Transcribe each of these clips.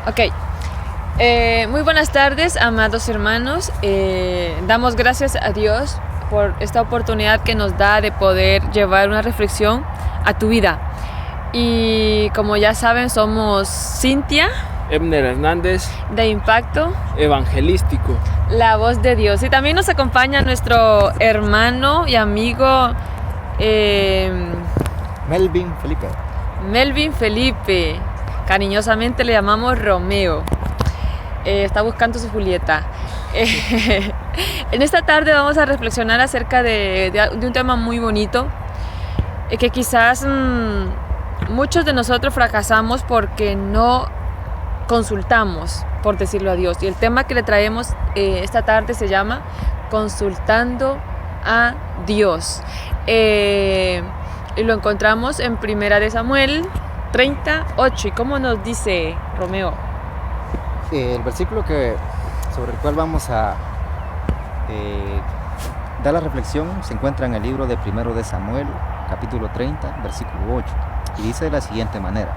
Ok. Muy buenas tardes, amados hermanos. Damos gracias a Dios por esta oportunidad que nos da de poder llevar una reflexión a tu vida. Y como ya saben, somos Cintia, Ebner Hernández, de Impacto Evangelístico, la voz de Dios. Y también nos acompaña nuestro hermano y amigo Melvin Felipe. Cariñosamente le llamamos Romeo. Está buscando su Julieta. En esta tarde vamos a reflexionar acerca de un tema muy bonito, que quizás muchos de nosotros fracasamos porque no consultamos, por decirlo a Dios. Y el tema que le traemos esta tarde se llama Consultando a Dios. Y lo encontramos en 1 Samuel 38. ¿Y cómo nos dice Romeo? El versículo sobre el cual vamos a dar la reflexión se encuentra en el libro de 1 Samuel, capítulo 30, versículo 8. Y dice de la siguiente manera: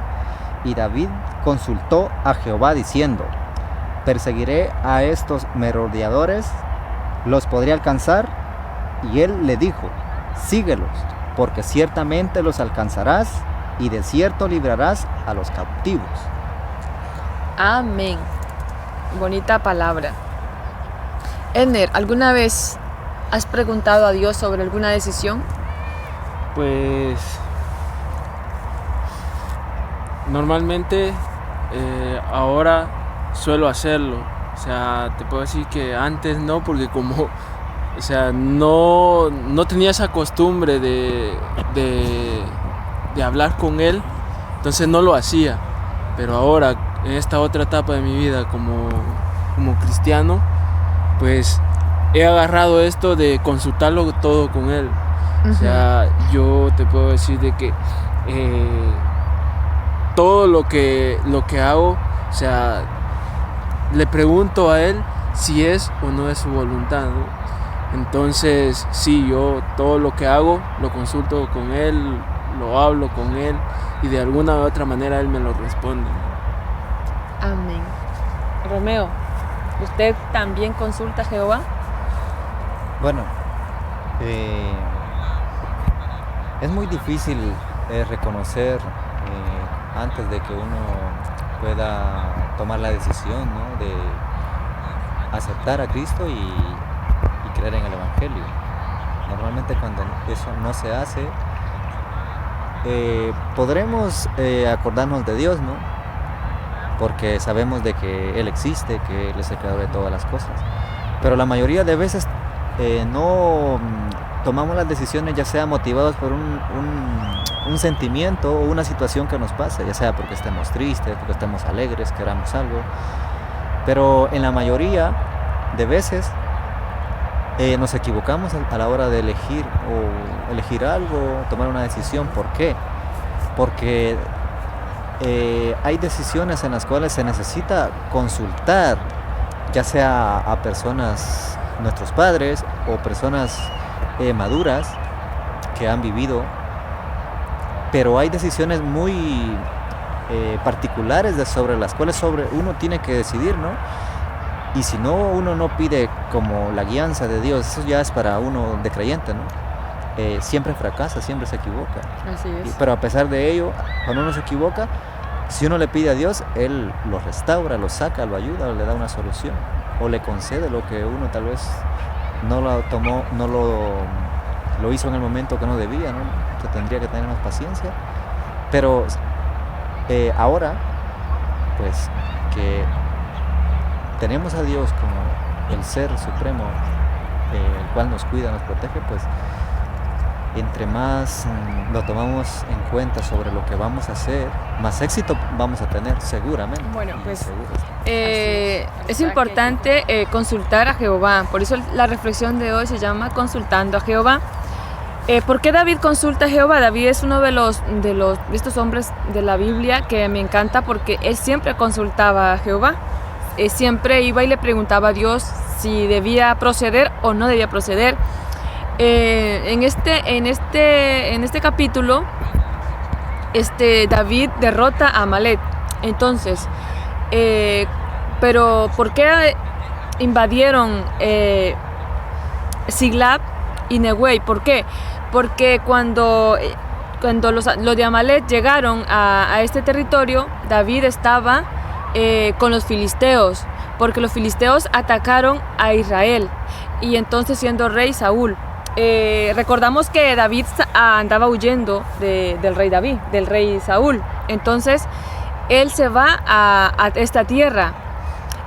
Y David consultó a Jehová diciendo: ¿Perseguiré a estos merodeadores? ¿Los podré alcanzar? Y él le dijo: Síguelos, porque ciertamente los alcanzarás, y de cierto librarás a los cautivos. Amén. Bonita palabra. Edner, ¿alguna vez has preguntado a Dios sobre alguna decisión? Pues normalmente ahora suelo hacerlo. O sea, te puedo decir que antes no, porque no tenía esa costumbre de hablar con él, entonces no lo hacía. Pero ahora, en esta otra etapa de mi vida como cristiano, pues he agarrado esto de consultarlo todo con él. Uh-huh. O sea, yo te puedo decir de que todo lo que hago, o sea, le pregunto a él si es o no es su voluntad, ¿no? Entonces, sí, yo todo lo que hago lo consulto con él, lo hablo con él, y de alguna u otra manera él me lo responde. Amén. Romeo, ¿usted también consulta a Jehová? Bueno, es muy difícil reconocer antes de que uno pueda tomar la decisión, ¿no?, de aceptar a Cristo y creer en el Evangelio. Normalmente cuando eso no se hace, podremos acordarnos de Dios, ¿no?, porque sabemos de que Él existe, que Él es el creador de todas las cosas. Pero la mayoría de veces no tomamos las decisiones, ya sea motivados por un sentimiento o una situación que nos pasa, ya sea porque estemos tristes, porque estemos alegres, queramos algo. Pero en la mayoría de veces nos equivocamos a la hora de elegir algo, tomar una decisión. ¿Por qué? Porque hay decisiones en las cuales se necesita consultar, ya sea a personas, nuestros padres, o personas maduras que han vivido. Pero hay decisiones muy particulares sobre las cuales uno tiene que decidir, ¿no? Y si no, uno no pide como la guianza de Dios, eso ya es para uno de creyente, ¿no? Siempre fracasa, siempre se equivoca. Así es. Pero a pesar de ello, cuando uno se equivoca, si uno le pide a Dios, Él lo restaura, lo saca, lo ayuda, le da una solución, o le concede lo que uno tal vez no lo tomó, no lo hizo en el momento que no debía, ¿no? Que tendría que tener más paciencia. Pero ahora, pues, que tenemos a Dios como el ser supremo, el cual nos cuida, nos protege, pues entre más lo tomamos en cuenta sobre lo que vamos a hacer, más éxito vamos a tener, seguramente. Bueno, pues es importante consultar a Jehová. Por eso la reflexión de hoy se llama Consultando a Jehová. ¿Por qué David consulta a Jehová? David es uno de estos hombres de la Biblia que me encanta, porque él siempre consultaba a Jehová. Siempre iba y le preguntaba a Dios si debía proceder o no debía proceder. En este capítulo, David derrota a Amalek. Entonces, pero ¿por qué invadieron Siglag y Nehuey? ¿Por qué? Porque cuando los de Amalek llegaron a este territorio, David estaba con los filisteos, porque los filisteos atacaron a Israel, y entonces siendo rey Saúl. Recordamos que David andaba huyendo del rey David, del rey Saúl. Entonces él se va a esta tierra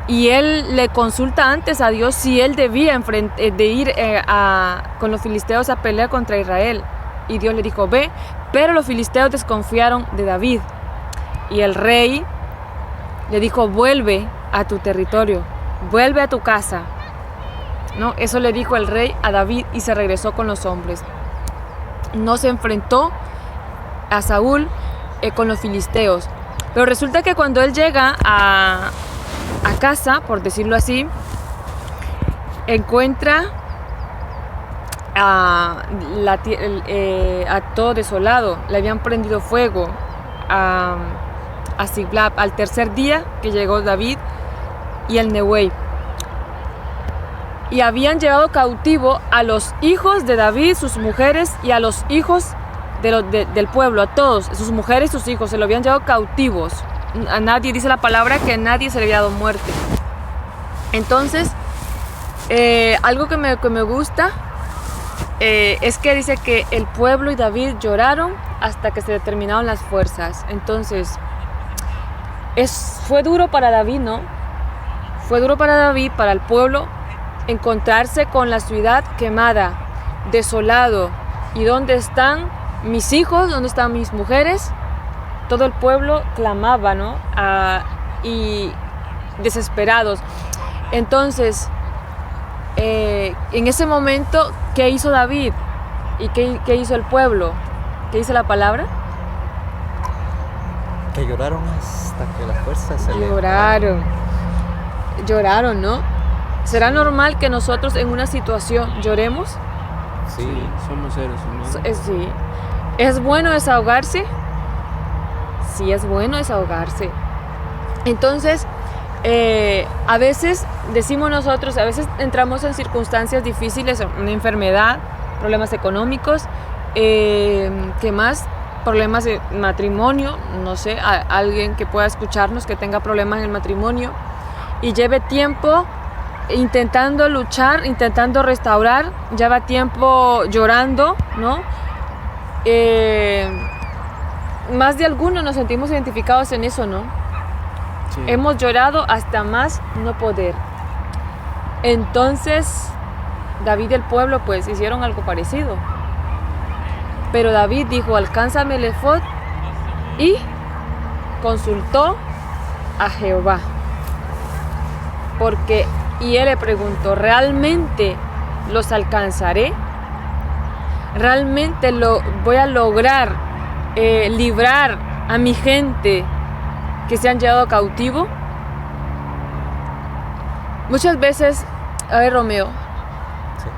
y él le consulta antes a Dios si él debía de ir con los filisteos a pelear contra Israel. Y Dios le dijo, ve, pero los filisteos desconfiaron de David. Y el rey le dijo, vuelve a tu territorio, vuelve a tu casa. ¿No? Eso le dijo el rey a David y se regresó con los hombres. No se enfrentó a Saúl con los filisteos. Pero resulta que cuando él llega a casa, por decirlo así, encuentra a todo desolado. Le habían prendido fuego a Siglag al tercer día que llegó David y el Nehuey. Y habían llevado cautivo a los hijos de David, sus mujeres, y a los hijos del pueblo, a todos, sus mujeres y sus hijos, se lo habían llevado cautivos. A nadie, dice la palabra, que a nadie se le había dado muerte. Entonces, algo que me gusta es que dice que el pueblo y David lloraron hasta que se determinaron las fuerzas. Entonces, fue duro para David, ¿no? Fue duro para David, para el pueblo, encontrarse con la ciudad quemada, desolado. ¿Y dónde están mis hijos? ¿Dónde están mis mujeres? Todo el pueblo clamaba, ¿no? Y desesperados. Entonces, en ese momento, ¿qué hizo David? ¿Y qué hizo el pueblo? ¿Qué dice la palabra? Que lloraron hasta que las fuerzas se le... Lloraron, ¿no? ¿Será normal que nosotros en una situación lloremos? Sí, somos seres humanos. Sí. ¿Es bueno desahogarse? Sí, es bueno desahogarse. Entonces, a veces decimos nosotros, a veces entramos en circunstancias difíciles, una enfermedad, problemas económicos, ¿qué más? Problemas de matrimonio, no sé, alguien que pueda escucharnos que tenga problemas en el matrimonio y lleve tiempo intentando luchar, intentando restaurar, lleva tiempo llorando, ¿no? Más de algunos nos sentimos identificados en eso, ¿no? Sí. Hemos llorado hasta más no poder. Entonces, David y el pueblo pues hicieron algo parecido. Pero David dijo, alcánzame el efod, y consultó a Jehová. Y él le preguntó, ¿realmente los alcanzaré? ¿Realmente voy a lograr librar a mi gente que se han llevado cautivo? Muchas veces, a ver, Romeo, sí.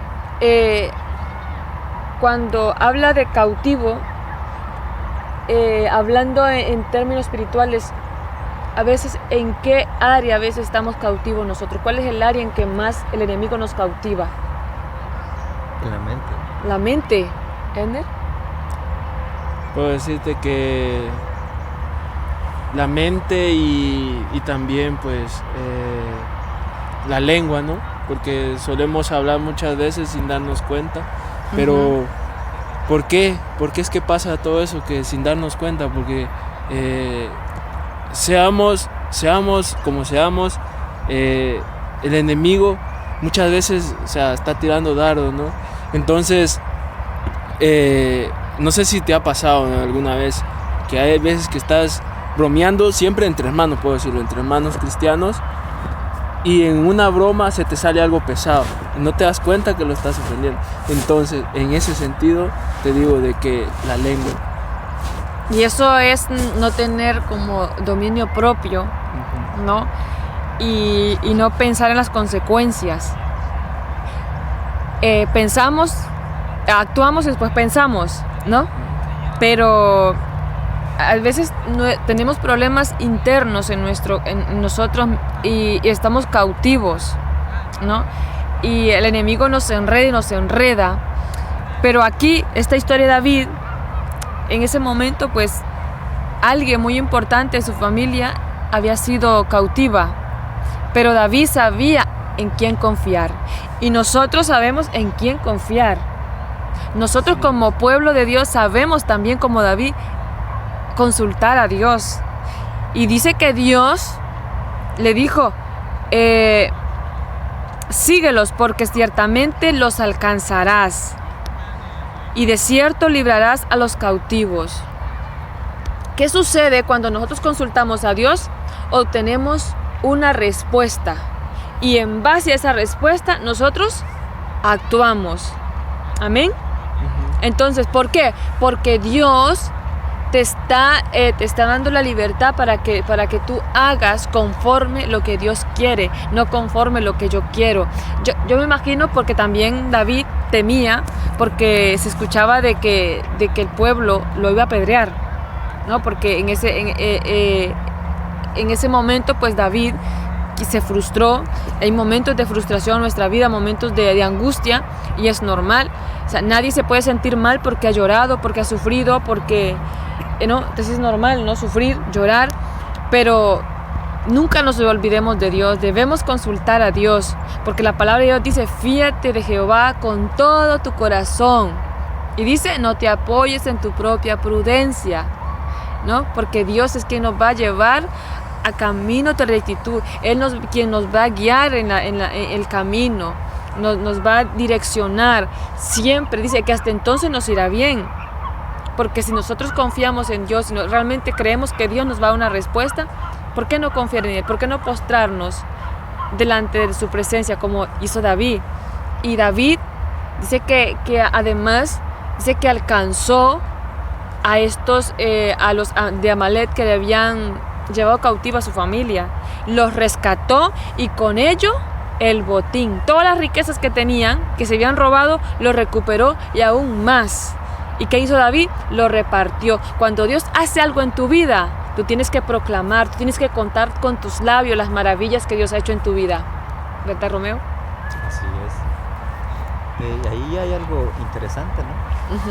Cuando habla de cautivo, hablando en términos espirituales, a veces, ¿en qué área a veces estamos cautivos nosotros? ¿Cuál es el área en que más el enemigo nos cautiva? En la mente. La mente, ¿Ender? Puedo decirte que la mente y también pues la lengua, ¿no? Porque solemos hablar muchas veces sin darnos cuenta, pero ¿por qué? ¿Por qué es que pasa todo eso que sin darnos cuenta? Porque seamos como seamos, el enemigo muchas veces, o sea, está tirando dardos, ¿no? Entonces, no sé si te ha pasado, ¿no?, alguna vez que hay veces que estás bromeando, siempre entre hermanos, puedo decirlo, entre hermanos cristianos, y en una broma se te sale algo pesado y no te das cuenta que lo estás ofendiendo. Entonces, en ese sentido, te digo de que la lengua. Y eso es no tener como dominio propio, ¿no? Y no pensar en las consecuencias. Pensamos, actuamos y después pensamos, ¿no? Pero a veces tenemos problemas internos en nosotros y estamos cautivos, ¿no? Y el enemigo nos enreda y nos enreda. Pero aquí, esta historia de David, en ese momento, pues, alguien muy importante de su familia había sido cautiva. Pero David sabía en quién confiar. Y nosotros sabemos en quién confiar. Nosotros como pueblo de Dios sabemos también, como David, consultar a Dios. Y dice que Dios le dijo, síguelos porque ciertamente los alcanzarás y de cierto librarás a los cautivos. ¿Qué sucede cuando nosotros consultamos a Dios? Obtenemos una respuesta y en base a esa respuesta nosotros actuamos. Amén. Entonces, ¿por qué? Porque Dios te está dando la libertad para que tú hagas conforme lo que Dios quiere, no conforme lo que yo quiero. Yo me imagino, porque también David temía, porque se escuchaba de que el pueblo lo iba a apedrear, ¿no? Porque en ese momento, pues David se frustró. Hay momentos de frustración en nuestra vida, momentos de angustia, y es normal. O sea, nadie se puede sentir mal porque ha llorado, porque ha sufrido, porque ¿no? Entonces es normal, ¿no? Sufrir, llorar, pero nunca nos olvidemos de Dios. Debemos consultar a Dios, porque la palabra de Dios dice: fíate de Jehová con todo tu corazón, y dice: no te apoyes en tu propia prudencia, ¿no? Porque Dios es quien nos va a llevar a camino de rectitud. Él quien nos va a guiar en el camino, nos va a direccionar. Siempre dice que hasta entonces nos irá bien. Porque si nosotros confiamos en Dios, si realmente creemos que Dios nos va a dar una respuesta, ¿por qué no confiar en Él? ¿Por qué no postrarnos delante de su presencia como hizo David? Y David dice que además, dice que alcanzó a estos, a los de Amalek, que le habían llevado cautiva a su familia. Los rescató, y con ello el botín, todas las riquezas que tenían, que se habían robado, los recuperó y aún más. ¿Y qué hizo David? Lo repartió. Cuando Dios hace algo en tu vida, tú tienes que proclamar, tú tienes que contar con tus labios las maravillas que Dios ha hecho en tu vida. ¿Verdad, Romeo? Así es. Ahí hay algo interesante, ¿no?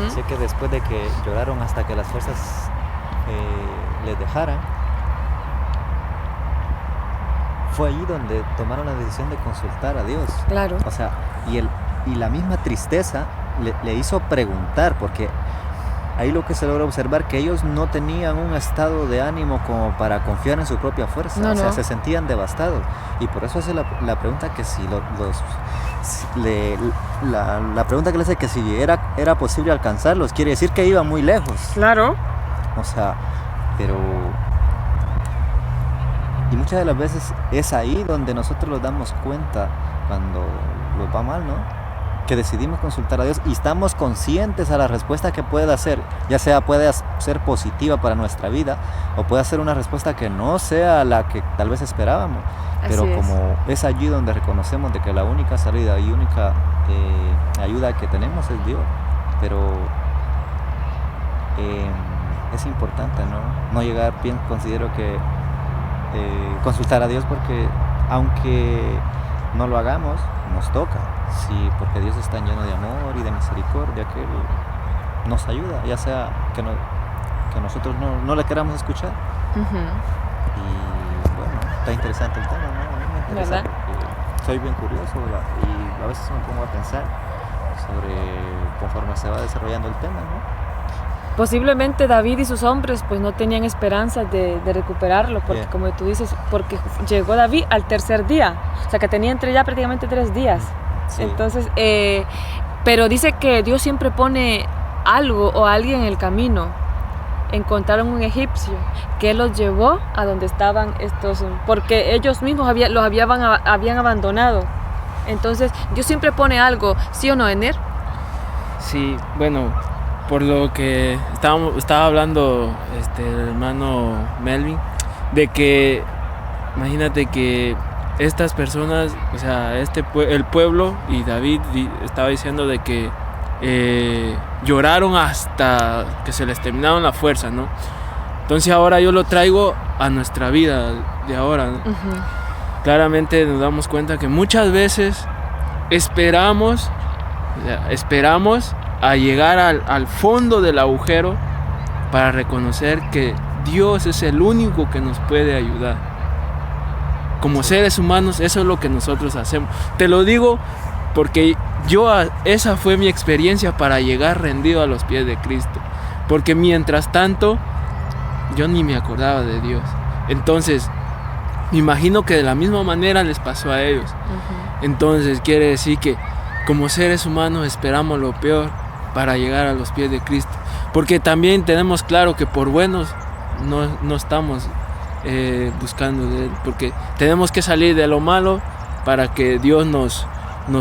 Uh-huh. Sé que después de que lloraron hasta que las fuerzas les dejaran, fue allí donde tomaron la decisión de consultar a Dios. Claro. O sea, y la misma tristeza le hizo preguntar, porque ahí lo que se logra observar, que ellos no tenían un estado de ánimo como para confiar en su propia fuerza. No, o sea, no. Se sentían devastados, y por eso hace la pregunta que si la pregunta que le hace, que si era posible alcanzarlos, quiere decir que iban muy lejos. Claro. O sea, pero y muchas de las veces es ahí donde nosotros nos damos cuenta cuando nos va mal, ¿no? Que decidimos consultar a Dios y estamos conscientes a la respuesta que puede hacer, ya sea puede ser positiva para nuestra vida, o puede ser una respuesta que no sea la que tal vez esperábamos. Pero como es allí donde reconocemos de que la única salida y única ayuda que tenemos es Dios. Pero es importante no llegar, considero que consultar a Dios, porque aunque no lo hagamos, nos toca. Sí, porque Dios está lleno de amor y de misericordia, que Él nos ayuda, ya sea que nosotros no le queramos escuchar. Uh-huh. Y bueno, está interesante el tema, ¿no? A mí me interesa, ¿verdad? Porque soy bien curioso, ¿verdad? Y a veces me pongo a pensar sobre conforme se va desarrollando el tema, ¿no? Posiblemente David y sus hombres pues no tenían esperanzas de recuperarlo, porque como tú dices, porque llegó David al tercer día, o sea que tenía entre ya prácticamente 3 días. Sí. Entonces, pero dice que Dios siempre pone algo o alguien en el camino. Encontraron un egipcio que los llevó a donde estaban estos, porque ellos mismos los habían abandonado. Entonces Dios siempre pone algo, ¿sí o no, Ener? Sí, bueno, por lo que estaba hablando el hermano Melvin, de que imagínate que estas personas, o sea, el pueblo, y David estaba diciendo de que lloraron hasta que se les terminaron la fuerza, ¿no? Entonces ahora yo lo traigo a nuestra vida de ahora, ¿no? Claramente nos damos cuenta que muchas veces esperamos a llegar al fondo del agujero para reconocer que Dios es el único que nos puede ayudar. Como seres humanos, eso es lo que nosotros hacemos. Te lo digo porque esa fue mi experiencia para llegar rendido a los pies de Cristo. Porque mientras tanto, yo ni me acordaba de Dios. Entonces, me imagino que de la misma manera les pasó a ellos. Entonces, quiere decir que como seres humanos esperamos lo peor para llegar a los pies de Cristo. Porque también tenemos claro que por buenos no estamos buscando de Él. Porque tenemos que salir de lo malo para que Dios nos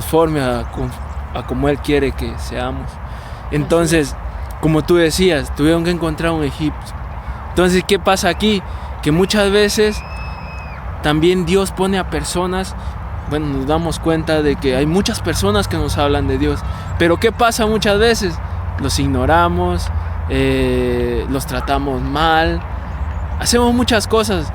forme a como Él quiere que seamos. Entonces, como tú decías, tuvieron que encontrar un egipcio. Entonces, ¿qué pasa aquí? Que muchas veces también Dios pone a personas, nos damos cuenta de que hay muchas personas que nos hablan de Dios, pero ¿qué pasa muchas veces? Los ignoramos, los tratamos mal, hacemos muchas cosas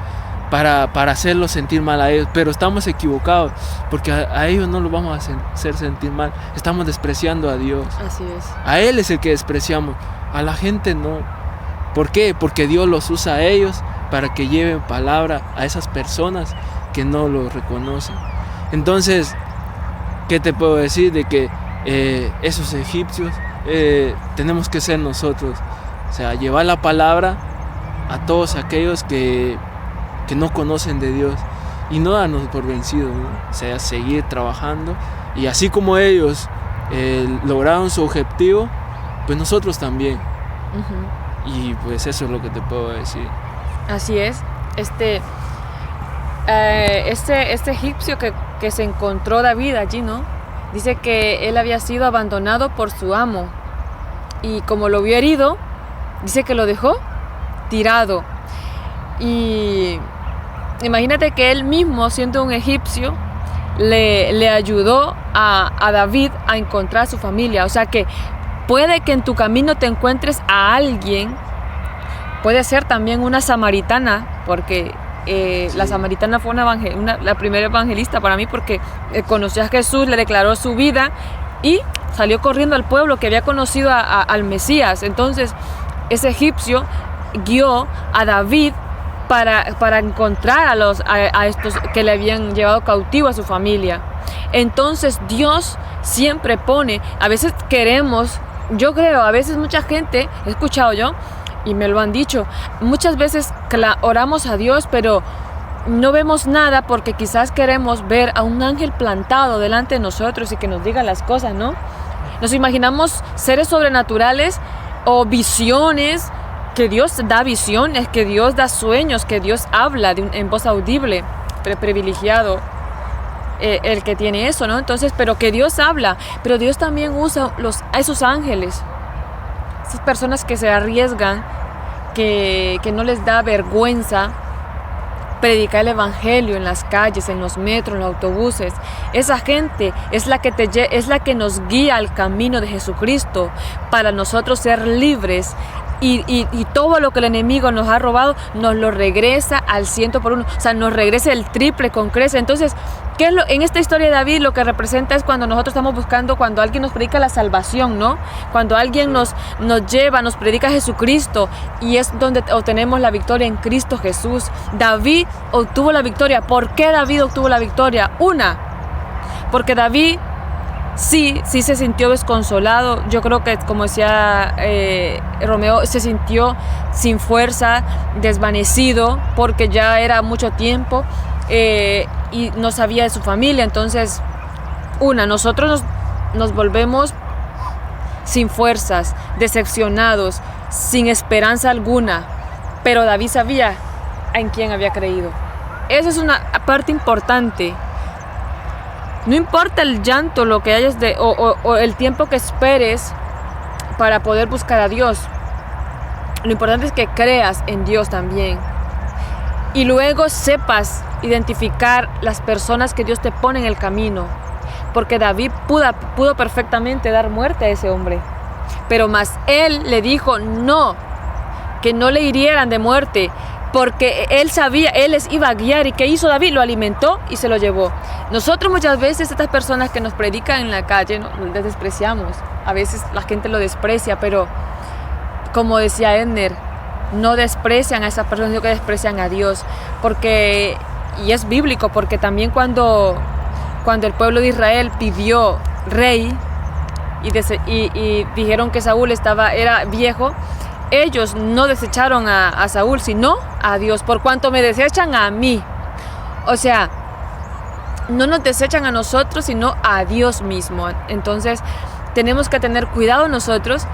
para hacerlos sentir mal a ellos, pero estamos equivocados, porque a ellos no los vamos a hacer sentir mal, estamos despreciando a Dios. Así es. A Él es el que despreciamos, a la gente no. ¿Por qué? Porque Dios los usa a ellos para que lleven palabra a esas personas que no lo reconocen. Entonces, ¿qué te puedo decir? De que esos egipcios tenemos que ser nosotros. O sea, llevar la palabra a todos aquellos que no conocen de Dios y no darnos por vencidos, ¿no? O sea, seguir trabajando. Y así como ellos lograron su objetivo, pues nosotros también. Y pues eso es lo que te puedo decir. Así es. Este egipcio que se encontró David allí, ¿no? Dice que él había sido abandonado por su amo. Y como lo vio herido, dice que lo dejó tirado. Y imagínate que él mismo, siendo un egipcio, le ayudó a David a encontrar a su familia. O sea que puede que en tu camino te encuentres a alguien, puede ser también una samaritana, porque la samaritana fue la primera evangelista para mí, porque conoció a Jesús, le declaró su vida y salió corriendo al pueblo que había conocido al Mesías. Entonces ese egipcio guió a David para encontrar a estos que le habían llevado cautivo a su familia. Entonces Dios siempre pone, a veces queremos, yo creo, a veces mucha gente, he escuchado yo, y me lo han dicho, muchas veces oramos a Dios, pero no vemos nada porque quizás queremos ver a un ángel plantado delante de nosotros y que nos diga las cosas, ¿no? Nos imaginamos seres sobrenaturales o visiones, que Dios da visiones, que Dios da sueños, que Dios habla en voz audible, privilegiado el que tiene eso, ¿no? Entonces, pero que Dios habla, pero Dios también usa a esos ángeles, esas personas que se arriesgan, que no les da vergüenza predicar el evangelio en las calles, en los metros, en los autobuses. Esa gente es la que nos guía al camino de Jesucristo para nosotros ser libres. Y todo lo que el enemigo nos ha robado nos lo regresa al 100%, o sea, nos regresa el triple con creces. Entonces, ¿qué es en esta historia de David lo que representa? Es cuando nosotros estamos buscando, cuando alguien nos predica la salvación, ¿no? Cuando alguien nos predica a Jesucristo, y es donde obtenemos la victoria en Cristo Jesús. David obtuvo la victoria. ¿Por qué David obtuvo la victoria? Porque David sí se sintió desconsolado. Yo creo que, como decía Romeo, se sintió sin fuerza, desvanecido, porque ya era mucho tiempo y no sabía de su familia. Entonces, nosotros nos volvemos sin fuerzas, decepcionados, sin esperanza alguna. Pero David sabía en quién había creído. Esa es una parte importante. No importa el llanto, lo que hayas o el tiempo que esperes para poder buscar a Dios. Lo importante es que creas en Dios también. Y luego sepas identificar las personas que Dios te pone en el camino. Porque David pudo perfectamente dar muerte a ese hombre. Pero más él le dijo, no, que no le hirieran de muerte, porque él sabía, él les iba a guiar. ¿Y qué hizo David? Lo alimentó y se lo llevó. Nosotros muchas veces, estas personas que nos predican en la calle, ¿no?, les despreciamos. A veces la gente lo desprecia, pero como decía Edner, no desprecian a esas personas, sino que desprecian a Dios. Porque, y es bíblico, porque también cuando el pueblo de Israel pidió rey y dijeron que Saúl era viejo, ellos no desecharon a Saúl, sino a Dios. Por cuanto me desechan a mí. O sea, no nos desechan a nosotros, sino a Dios mismo. Entonces, tenemos que tener cuidado nosotros,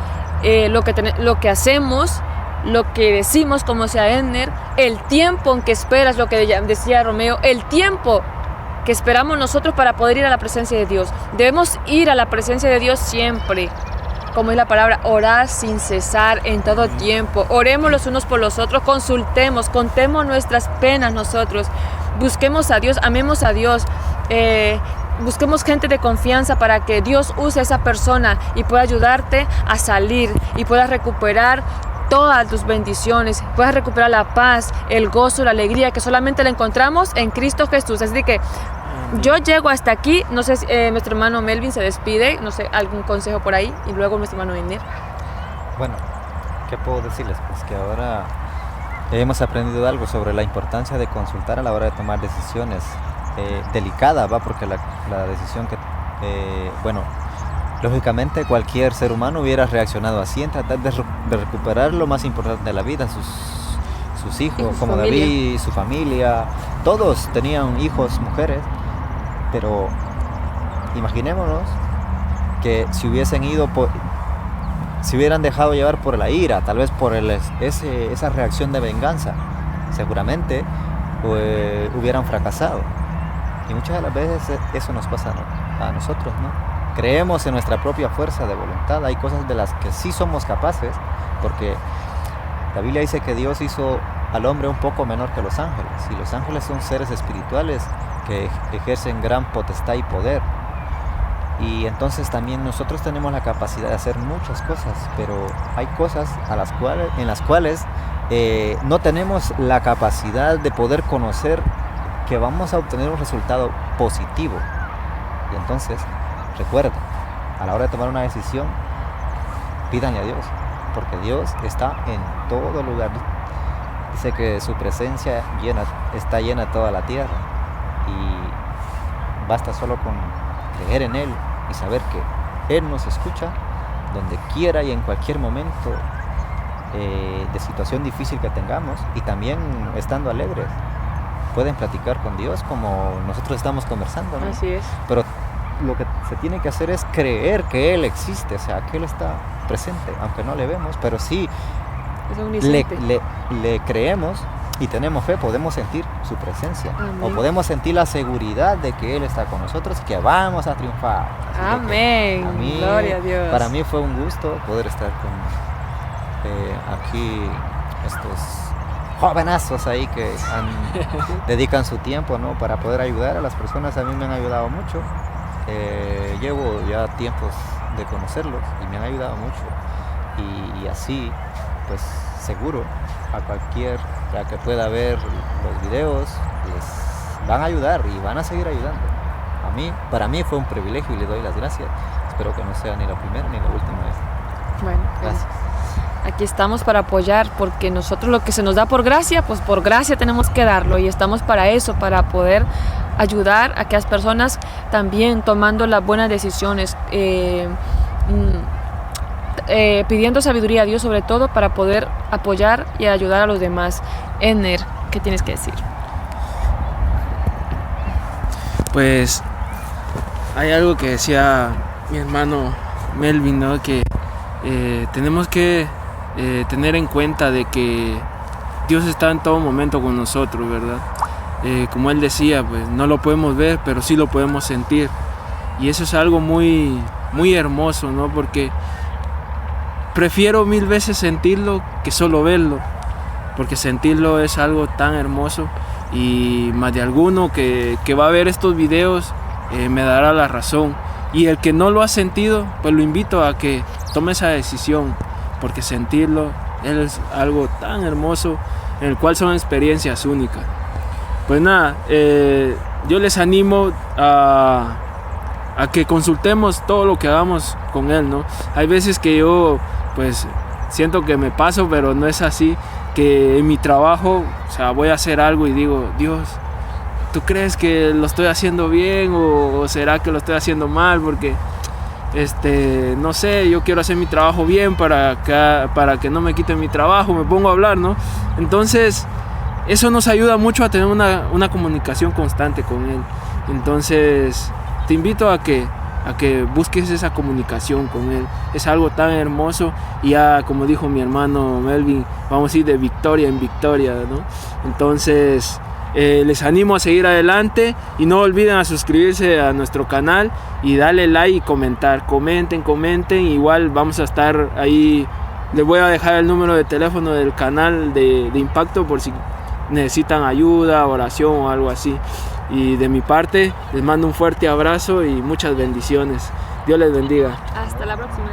lo que hacemos, lo que decimos, como sea Edner, el tiempo en que esperas, lo que decía Romeo, el tiempo que esperamos nosotros para poder ir a la presencia de Dios. Debemos ir a la presencia de Dios siempre. Como es la palabra, orar sin cesar en todo tiempo. Oremos los unos por los otros, consultemos, contemos nuestras penas nosotros. Busquemos a Dios, amemos a Dios. Busquemos gente de confianza para que Dios use a esa persona y pueda ayudarte a salir y puedas recuperar todas tus bendiciones, puedas recuperar la paz, el gozo, la alegría que solamente la encontramos en Cristo Jesús. Así que yo llego hasta aquí. No sé si nuestro hermano Melvin se despide, no sé, algún consejo por ahí, y luego nuestro hermano Edner. Bueno, ¿qué puedo decirles? Pues que ahora hemos aprendido algo sobre la importancia de consultar a la hora de tomar decisiones delicadas, ¿va? Porque la decisión que, bueno, lógicamente cualquier ser humano hubiera reaccionado así en tratar de recuperar lo más importante de la vida, sus hijos, como familia. David, su familia. Todos tenían hijos, mujeres, pero imaginémonos que si hubiesen si hubieran dejado llevar por la ira, tal vez por esa reacción de venganza, seguramente hubieran fracasado. Y muchas de las veces eso nos pasa a nosotros, ¿no? Creemos en nuestra propia fuerza de voluntad. Hay cosas de las que sí somos capaces, porque la Biblia dice que Dios hizo al hombre un poco menor que los ángeles, y los ángeles son seres espirituales que ejercen gran potestad y poder. Y entonces también nosotros tenemos la capacidad de hacer muchas cosas, pero hay cosas en las cuales no tenemos la capacidad de poder conocer que vamos a obtener un resultado positivo. Y entonces, recuerda, a la hora de tomar una decisión, pídanle a Dios, porque Dios está en todo lugar. Dice que su presencia está llena toda la tierra, y basta solo con creer en Él y saber que Él nos escucha donde quiera y en cualquier momento de situación difícil que tengamos, y también estando alegres. Pueden platicar con Dios como nosotros estamos conversando, ¿no? Así es. Pero lo que se tiene que hacer es creer que Él existe, o sea, que Él está presente, aunque no le vemos, pero sí le creemos y tenemos fe, podemos sentir su presencia. Amén. O podemos sentir la seguridad de que Él está con nosotros y que vamos a triunfar. Así Amén. Gloria a Dios. Para mí fue un gusto poder estar con aquí estos jovenazos ahí que dedican su tiempo, ¿no?, para poder ayudar a las personas. A mí me han ayudado mucho. Llevo ya tiempos de conocerlos y me han ayudado mucho, y así pues seguro a cualquiera que pueda ver los videos les van a ayudar y van a seguir ayudando. Para mí fue un privilegio y le doy las gracias. Espero que no sea ni la primera ni la última vez. Bueno, Gracias. Aquí estamos para apoyar, porque nosotros lo que se nos da por gracia, pues por gracia tenemos que darlo, y estamos para eso, para poder ayudar a que las personas también tomando las buenas decisiones, pidiendo sabiduría a Dios sobre todo, para poder apoyar y ayudar a los demás. Edner, ¿qué tienes que decir? Pues hay algo que decía mi hermano Melvin, ¿no?, que tenemos que tener en cuenta de que Dios está en todo momento con nosotros, ¿verdad? Como él decía, pues no lo podemos ver, pero sí lo podemos sentir, y eso es algo muy, muy hermoso, ¿no? Porque prefiero 1000 veces sentirlo que solo verlo, porque sentirlo es algo tan hermoso, y más de alguno que va a ver estos videos me dará la razón, y el que no lo ha sentido, pues lo invito a que tome esa decisión, porque sentirlo Él es algo tan hermoso, en el cual son experiencias únicas. Pues nada, yo les animo a que consultemos todo lo que hagamos con Él, ¿no? Hay veces que yo pues siento que me paso, pero no es así, que en mi trabajo, o sea, voy a hacer algo y digo, Dios, ¿tú crees que lo estoy haciendo bien o será que lo estoy haciendo mal? Porque no sé, yo quiero hacer mi trabajo bien para que no me quiten mi trabajo, me pongo a hablar, ¿no? Entonces eso nos ayuda mucho a tener una comunicación constante con Él. Entonces te invito a que busques esa comunicación con Él. Es algo tan hermoso y ya, como dijo mi hermano Melvin, vamos a ir de victoria en victoria, ¿no? Entonces les animo a seguir adelante y no olviden a suscribirse a nuestro canal y darle like y comentar. Comenten, igual vamos a estar ahí. Les voy a dejar el número de teléfono del canal de Impacto por si necesitan ayuda, oración o algo así. Y de mi parte les mando un fuerte abrazo y muchas bendiciones. Dios les bendiga. Hasta la próxima.